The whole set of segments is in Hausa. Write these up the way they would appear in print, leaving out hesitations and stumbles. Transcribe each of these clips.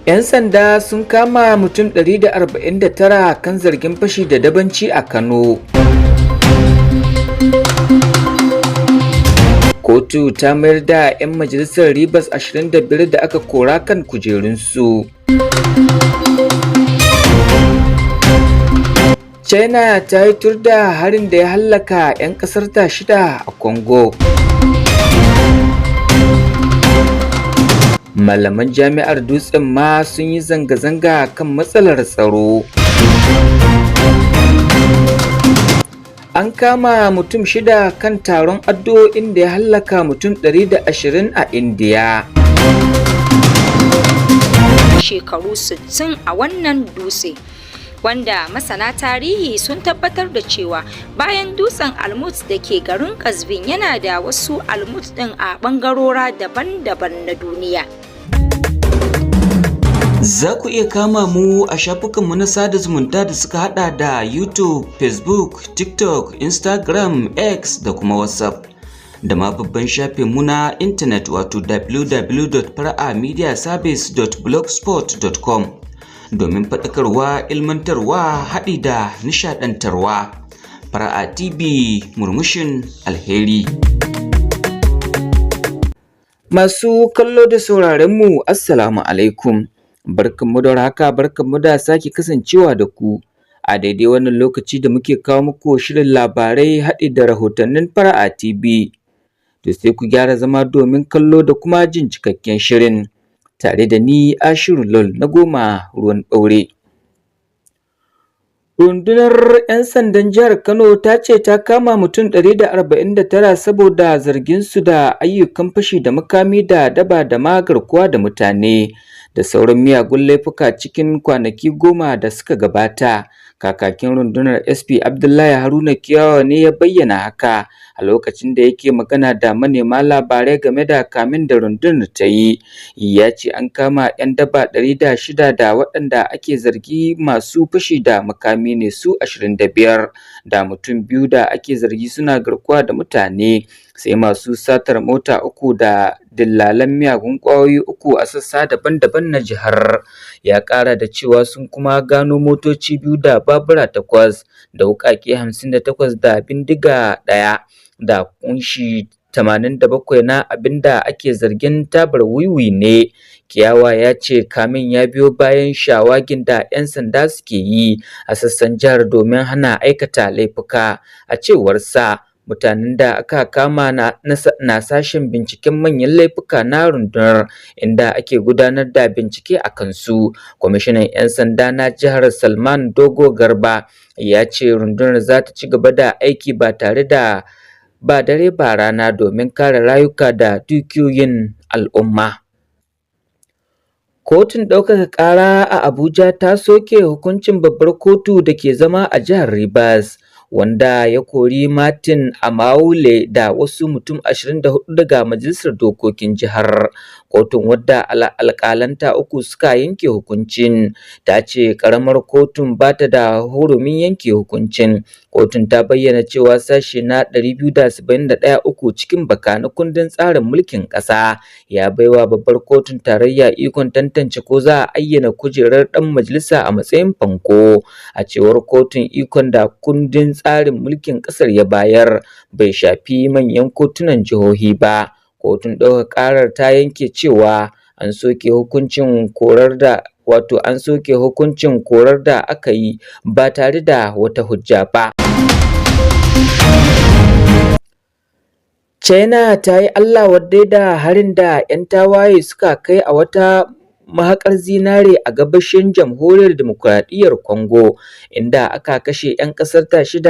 'Yan sanda sun kama mutum 149 kan zargin fashi da dabanci a Kano. Kotu ta mayar da 'yan majalisar Ribas 25 da aka kora kan kujerunsu. China ta yi tur da harin da ya hallaka 'yan ƙasar ta 6 a Congo. Malaman jami'ar Dutsen ma sun yi zanga-zanga kan matsalar tsaro. An kama mutum 6 kan taron addu'o'in da ya hallaka mutum 120 a Indiya. Shekaru 60 a wannan dutse, wanda masana tarihi sun tabbatar da cewa bayan dutsen almut da ke garin Kazvin yana da wasu almut ɗin a ɓangarora daban-daban na duniya. Za ku iya kama mu a shafukanmu na sada zumunta da suka hada da YouTube, Facebook, TikTok, Instagram, X da kuma WhatsApp. Da ma babban shafinmu na intanet wato www.fara'amediaservice.blogspot.com domin faɗakarwa, ilmantarwa, haɗi da nishaɗantarwa. Fara'a TV, murmushin alheri. Masu kallo da sauraronmu, Assalamu alaikum. Barkanmu da haka, barkanmu da sake kasancewa da ku a daidai wannan lokaci da muke kawo muku shirin labarai haɗi da rahotannin Fara'a TV. To sai ku gyara zama domin kallo da kuma jin cikakken shirin tare da ni Ashiru Lol na goma ruwan ɗaure. Rundunar 'yan sandan jihar Kano ta ce ta kama mutum 149 saboda zarginsu da ayyukan fashi da makami da daba da ma garkuwa da mutane da sauran miyagun laifuka cikin kwanaki 10 da suka gabata. Kakakin rundunar SP Abdullahi Haruna Kiyawa ne ya bayyana haka a lokacin da yake magana da manema labarai game da kamin da rundunar ta yi. Ya ce an kama 'yan daba 106 da waɗanda ake zargi masu fashi da makami ne su 25 da mutum 2 da ake zargi suna garkuwa da mutane, sai masu satar mota 3 da dillalan miyagun ƙwayoyi 3 a sassa daban-daban na jihar. Ya ƙara da cewa sun kuma gano motoci 2 da babura 8 da wuƙaƙe 58 da bindiga 1 da ƙunshi 87 na abinda ake zargin tabar wiwi ne. Kiyawa ya ce kamin ya biyo bayan shawagin da 'yan sanda suke yi a sassan jihar domin hana aikata laifuka. A cewar sa, mutanen da aka kama na sashen binciken manyan laifuka na rundunar, inda ake gudanar da bincike a kansu. Kwamishinan 'yan sanda na jihar Salman Dogo Garba ya ce rundunar za ta ci gaba da aiki ba dare ba rana domin kare rayuka da dukiyoyin al'umma. Kotun ɗaukaka ƙara a Abuja ta soke hukuncin babbar kotu da ke zama a jihar Rivers, wanda ya kori Martin Amaule da wasu mutum 24 daga majalisar dokokin jihar. Kotun, wadda alƙalanta 3 suka yanke hukuncin, ta ce ƙaramar kotun ba ta da hurumin yanke hukuncin. Kotun ta bayyana cewa sashe na 271 cikin baka na kundin tsarin mulkin ƙasa ya baiwa babbar kotun tarayya ikon tantance ko za a ayyana kujerar ɗan majalisa a matsayin fanko. A cewar kotun, ikon da kundin tsarin mulkin ƙasar ya bayar bai shafi manyan kotunan jihohi ba. Kotun ɗaukaka ƙarar ta yanke cewa an soke hukuncin korar da aka yi ba tare da wata hujja ba. China ta yi Allah wadai da harin da 'yan tawaye suka kai a wata mahaƙar zinare a gabashin jamhuriyar demokuraɗiyyar Congo, inda aka kashe 'yan ƙasar ta 6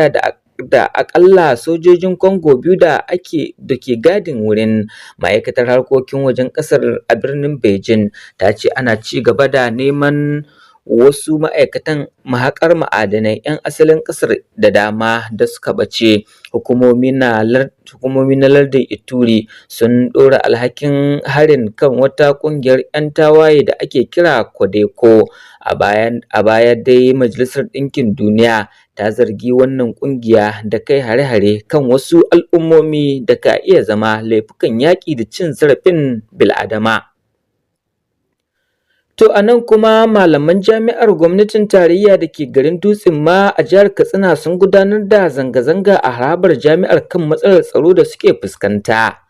da aƙalla sojojin Congo 2 da ke gadin wurin. Ma'aikatar harkokin wajen ƙasar a birnin Beijing ta ce ana ci gaba da neman wasu ma'aikatan mahaƙar ma'adanai 'yan asalin ƙasar da dama da suka ɓace. Hukumomi na lardin Ituri sun ɗora alhakin harin kan wata ƙungiyar 'yan tawaye da ake kira Codeco. A baya dai Majalisar Ɗinkin Duniya ta zargi wannan ƙungiya da kai hare-hare kan wasu al'ummomi da ka iya zama laifukan yaƙi da cin zarafin bil'adama. To a nan kuma malaman jami'ar gwamnatin tarayya da ke garin Dutsen ma a jihar Katsina sun gudanar da zanga-zanga a harabar jami'ar kan matsalar tsaro da suke fuskanta.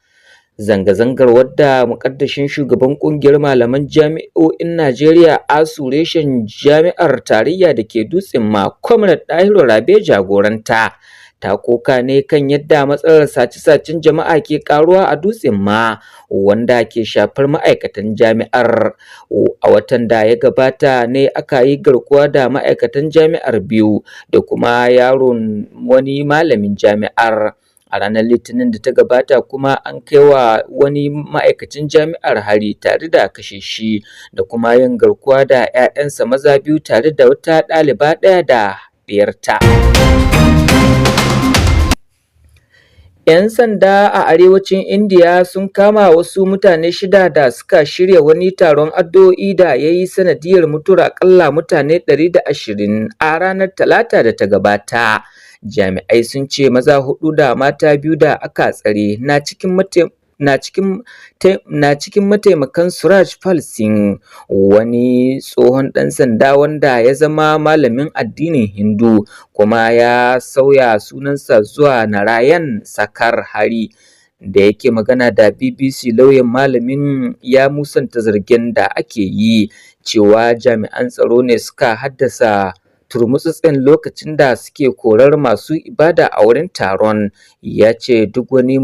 Zanga-zangar wadda muƙaddashin shugaban ƙungiyar malaman jami'o'in Najeriya ASU reshen jami'ar tarayya da ke Dutsen ma Comrade Dahiru Rabe jagoranta. Ta koka ne kan yadda matsalar sace-sacen jama'a ke karuwa a Dutsen ma wanda ke shafar ma'aikatan jami'ar. A watan da ya gabata ne aka yi garkuwa da ma'aikatan jami'ar biyu da kuma yaron wani malamin jami'ar. A ranar Litinin da ta gabata kuma an kai wa wani ma'aikacin jami'ar hari tare da kashe shi da kuma yin garkuwa da 'ya'yansa maza biyu tare da wata ɗaliba ɗaya da ɗiyarta. 'Yan sanda a arewacin Indiya sun kama wasu mutane 6 da suka shirya wani taron addu'o'i da ya yi sanadiyar mutuwar aƙalla mutane 120 a ranar Talata da ta gabata. Jami'ai sun ce maza 4 da mata 2 da aka tsare na cikin mataimakan Suraj Pal Singh, wani tsohon ɗan sanda wanda ya zama malamin addinin Hindu kuma ya sauya sunansa zuwa Narayan Sakar Hari. Da yake magana da BBC, lauyan malamin ya musanta zargin da ake yi cewa jami'an tsaro ne suka haddasa turmutsutsin lokacin da suke korar masu ibada a wurin taron. Ya ce duk wani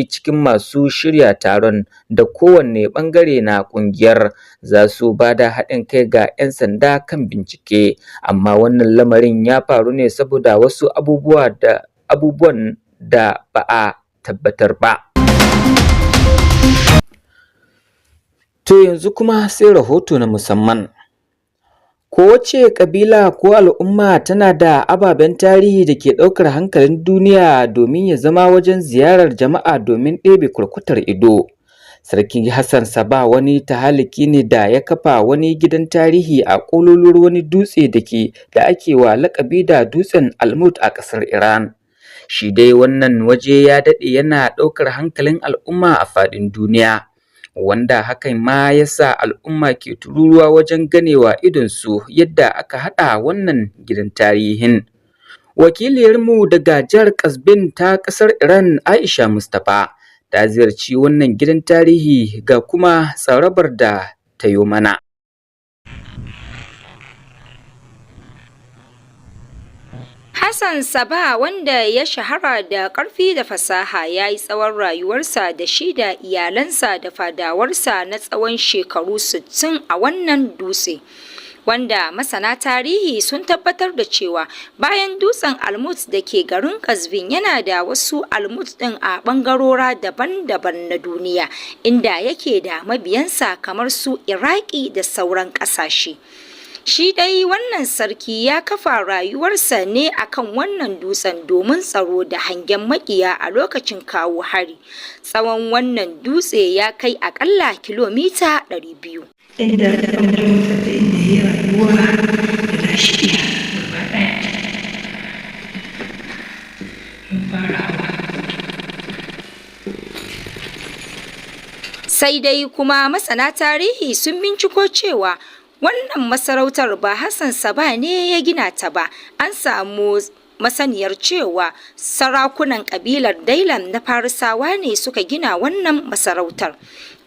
cikin masu shirya taron da kowanne bangare na kungiyar za su ba da haɗin kai ga 'yan sanda kan bincike, amma wannan lamarin ya faru ne saboda wasu abubuwan da ba a tabbatar ba. To yanzu kuma sai rahoto na musamman. Kowace ƙabila ko al'umma tana da ababen tarihi da ke ɗaukar hankalin duniya domin ya zama wajen ziyarar jama'a domin ɗebe kurkutar ido. Sarki Hassan Saba wani tahaliki ne da ya kafa wani gidan tarihi a ƙololuwar wani dutse da ake wa laƙabi da dutsen Almut a ƙasar Iran. Shi dai wannan waje ya daɗe yana ɗaukar hankalin al'umma a faɗin duniya, wanda hakan ma ya sa al'umma ke tururuwa wajen ganewa idonsu yadda aka haɗa wannan gidan tarihin. Wakiliyarmu daga jihar Kasbin ta ƙasar Iran, Aisha Mustapha, ta ziyarci wannan gidan tarihi ga kuma tsarabar da ta yi mana. Hassan Saba, wanda ya shahara da ƙarfi da fasaha, ya yi tsawon rayuwarsa da shi da iyalansa da fadawarsa na tsawon shekaru 60 a wannan dutse, wanda masana tarihi sun tabbatar da cewa bayan dutsen Almut da ke garin Kazvin yana da wasu Almut ɗin a ɓangarora daban-daban na duniya, inda yake da mabiyansa kamar su Iraki da sauran ƙasashe. Shi dai wannan sarki ya kafa rayuwarsa ne akan wannan dutsen domin tsaro da hangen makiya a lokacin kawo hari. Tsawon wannan dutse ya kai akalla kilomita 200. Inda mutum da inda ya rayuwa da lafiya gaba ɗaya. Sai dai kuma masana tarihi sun binciko cewa wannan masarautar ba Hassan Saba ne ya gina ta ba. An samu masaniyar cewa sarakunan kabilar Dailam na Farisawa ne suka gina wannan masarautar.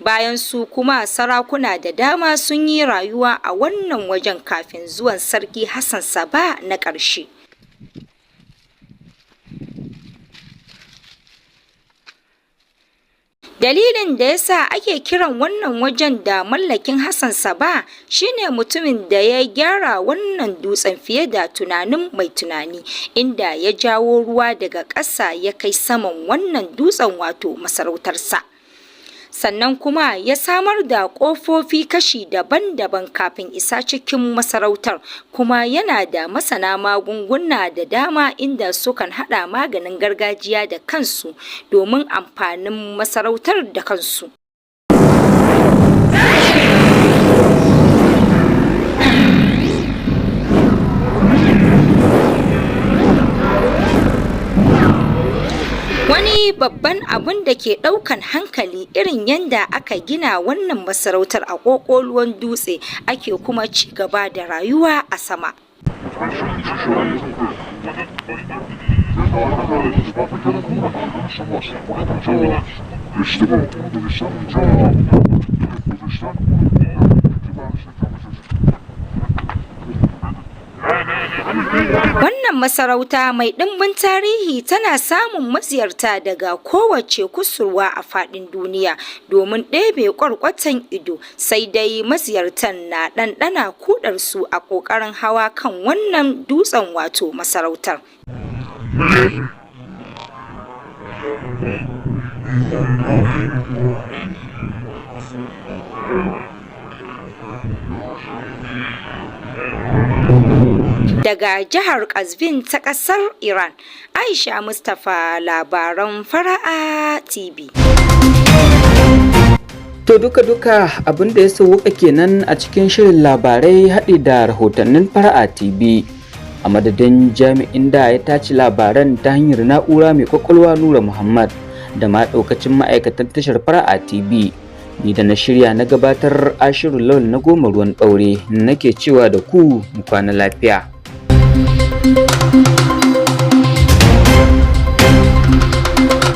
Bayan su kuma sarakuna da dama sun yi rayuwa a wannan wajen kafin zuwan sarki Hassan Saba na ƙarshe. Dalilin da ya sa ake kiran wannan wajen da mallakin Hassan Saba shine mutumin da ya gyara wannan dutsen fiye da tunanin mai tunani, inda ya jawo ruwa daga ƙasa ya kai saman wannan dutsen, wato masarautarsa. Sannan kuma ya samar da ƙofofi kashi daban-daban kafin isa cikin masarautar, kuma yana da masana magunguna da dama inda sukan haɗa maganin gargajiya da kansu domin amfanin masarautar da kansu. Wani babban abin da ke ɗaukan hankali irin yadda aka gina wannan masarautar a ƙoƙoluwan dutse ake kuma ci gaba da rayuwa a sama. Wannan masarauta mai ɗimbin tarihi tana samun maziyarta daga kowace kusurwa a faɗin duniya domin ɗebe ƙwarƙwatan ido, sai dai maziyartan na ɗanɗana kudarsu a ƙoƙarin hawa kan wannan dutsen wato masarautar. Daga jihar Qazvin ta ƙasar Iran, Aisha Mustapha, Labaran Fara'a TV. To duka-duka abin da ya sauka kenan a cikin shirin labarai haɗi da rahotannin Fara'a TV. A madadin jami'in da ya tace labaran ta hanyar na'ura mai kwakwalwa Nura Muhammad da ma ɗaukacin ma'aikatan tashar Fara'a TV. Ni da na shirya na gabatar Ashiru Lawal na Goma Ruwan Ɓaure nake cewa da ku mu kwana lafiya.